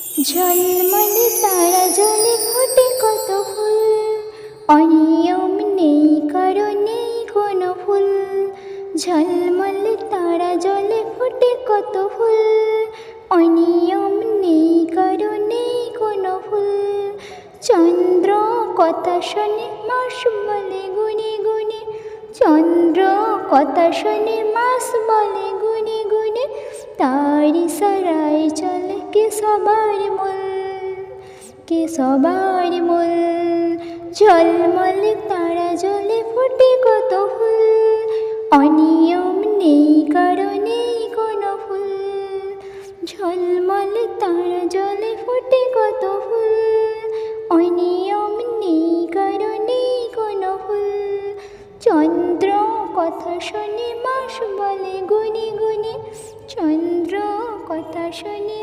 ঝলমলে তারা জলে ফোটে কত ফুল, অনিয়ম নেই কারো নেই কোনো ফুল। ঝলমলে তারা জলে ফোটে কত ফুল, অনিয়ম নেই কারো নেই কোনো ফুল। চন্দ্র কথা শোনে মাস বলে গুনে গুনে, চন্দ্র কথা শোনে মাস বলে গুনে গুনে। তারি সারাই চলে কে সবার মূল, কে সবার মূল। ঝলমলে তারা জলে ফোটে কত ফুল, অনিয়ম নেই কারো নেই কোনো ফুল। ঝলমলে তারা জলে ফোটে কত ফুল, অনিয়ম নেই কারো নেই কোনো ফুল। চন্দ্র কথা শোনে মাস বলে গুনে গুনে, চন্দ্র কথা শোনে।